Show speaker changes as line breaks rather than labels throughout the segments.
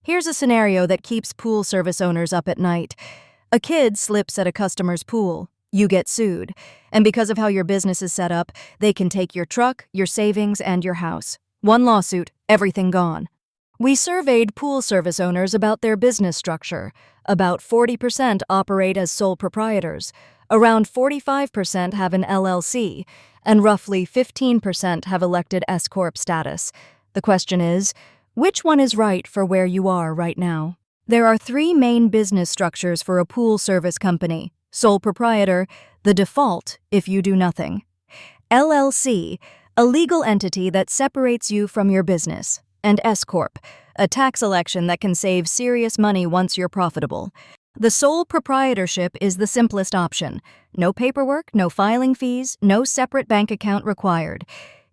Here's a scenario that keeps pool service owners up at night. A kid slips at a customer's pool. You get sued. And because of how your business is set up, they can take your truck, your savings, and your house. One lawsuit, everything gone. We surveyed pool service owners about their business structure. About 40% operate as sole proprietors. Around 45% have an LLC. And roughly 15% have elected S-Corp status. The question is, which one is right for where you are right now? There are three main business structures for a pool service company. Sole proprietor, the default if you do nothing. LLC, a legal entity that separates you from your business. And S-Corp, a tax election that can save serious money once you're profitable. The sole proprietorship is the simplest option. No paperwork, no filing fees, no separate bank account required.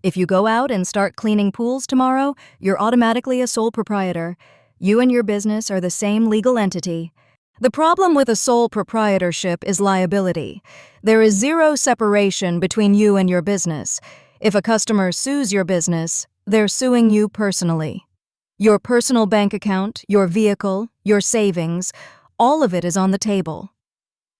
If you go out and start cleaning pools tomorrow, you're automatically a sole proprietor. You and your business are the same legal entity. The problem with a sole proprietorship is liability. There is zero separation between you and your business. If a customer sues your business, they're suing you personally. Your personal bank account, your vehicle, your savings, all of it is on the table.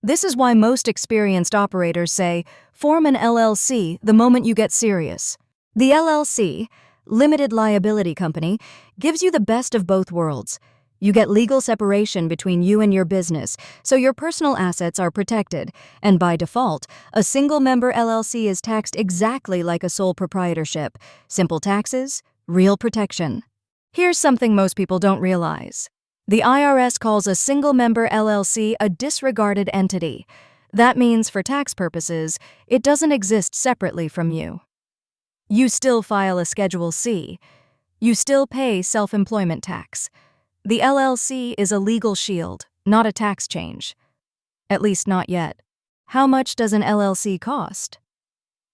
This is why most experienced operators say, form an LLC the moment you get serious. The LLC, Limited Liability Company, gives you the best of both worlds. You get legal separation between you and your business, so your personal assets are protected, and by default, a single-member LLC is taxed exactly like a sole proprietorship. Simple taxes, real protection. Here's something most people don't realize. The IRS calls a single-member LLC a disregarded entity. That means, for tax purposes, it doesn't exist separately from you. You still file a Schedule C. You still pay self-employment tax. The LLC is a legal shield, not a tax change. At least not yet. How much does an LLC cost?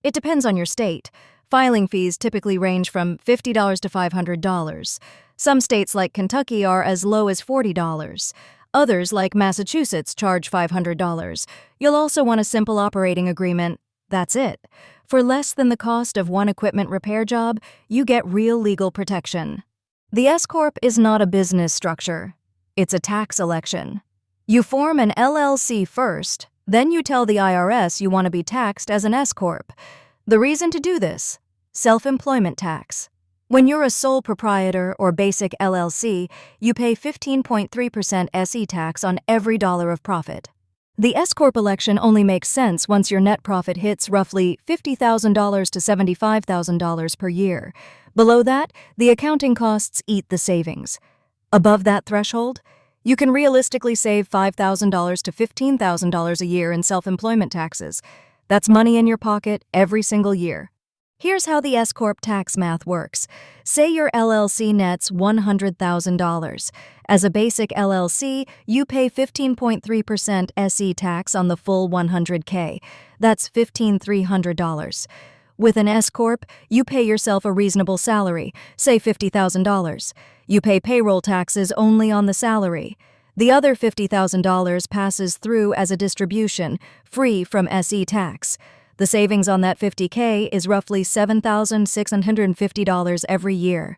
It depends on your state. Filing fees typically range from $50 to $500. Some states like Kentucky are as low as $40. Others, like Massachusetts, charge $500. You'll also want a simple operating agreement. That's it. For less than the cost of one equipment repair job, you get real legal protection. The S-Corp is not a business structure. It's a tax election. You form an LLC first, then you tell the IRS you want to be taxed as an S-Corp. The reason to do this? Self-employment tax. When you're a sole proprietor or basic LLC, you pay 15.3% SE tax on every dollar of profit. The S-Corp election only makes sense once your net profit hits roughly $50,000 to $75,000 per year. Below that, the accounting costs eat the savings. Above that threshold, you can realistically save $5,000 to $15,000 a year in self-employment taxes. That's money in your pocket every single year. Here's how the S-Corp tax math works. Say your LLC nets $100,000. As a basic LLC, you pay 15.3% SE tax on the full $100K. That's $1,300. With an S-Corp, you pay yourself a reasonable salary, say $50,000. You pay payroll taxes only on the salary. The other $50,000 passes through as a distribution, free from SE tax. The savings on that $50K is roughly $7,650 every year.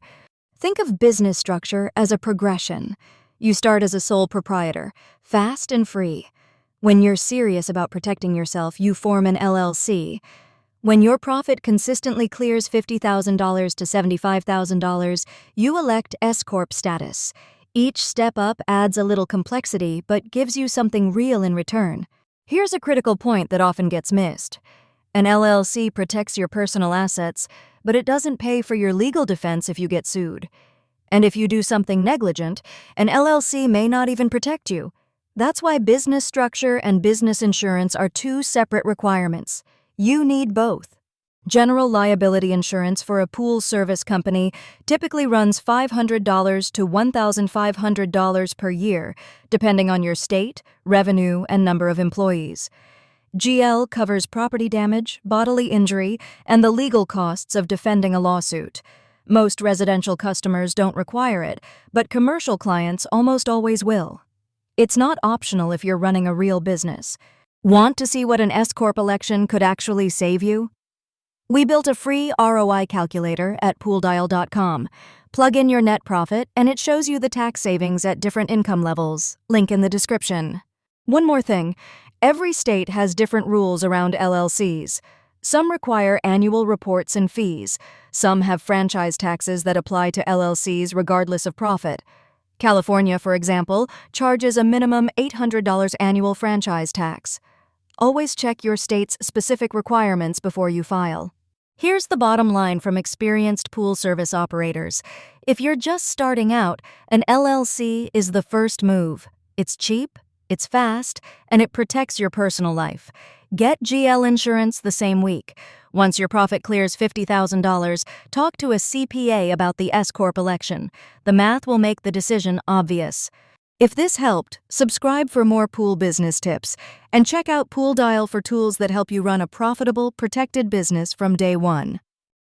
Think of business structure as a progression. You start as a sole proprietor, fast and free. When you're serious about protecting yourself, you form an LLC. When your profit consistently clears $50,000 to $75,000, you elect S-Corp status. Each step up adds a little complexity but gives you something real in return. Here's a critical point that often gets missed. An LLC protects your personal assets, but it doesn't pay for your legal defense if you get sued. And if you do something negligent, an LLC may not even protect you. That's why business structure and business insurance are two separate requirements. You need both. General liability insurance for a pool service company typically runs $500 to $1,500 per year, depending on your state, revenue, and number of employees. GL covers property damage, bodily injury, and the legal costs of defending a lawsuit. Most residential customers don't require it, but commercial clients almost always will. It's not optional if you're running a real business. Want to see what an S-Corp election could actually save you? We built a free ROI calculator at pooldial.com. Plug in your net profit, and it shows you the tax savings at different income levels. Link in the description. One more thing. Every state has different rules around LLCs. Some require annual reports and fees. Some have franchise taxes that apply to LLCs regardless of profit. California, for example, charges a minimum $800 annual franchise tax. Always check your state's specific requirements before you file. Here's the bottom line from experienced pool service operators. If you're just starting out, an LLC is the first move. It's cheap, it's fast, and it protects your personal life. Get GL insurance the same week. Once your profit clears $50,000, talk to a CPA about the S-Corp election. The math will make the decision obvious. If this helped, subscribe for more pool business tips, and check out Pool Dial for tools that help you run a profitable, protected business from day one.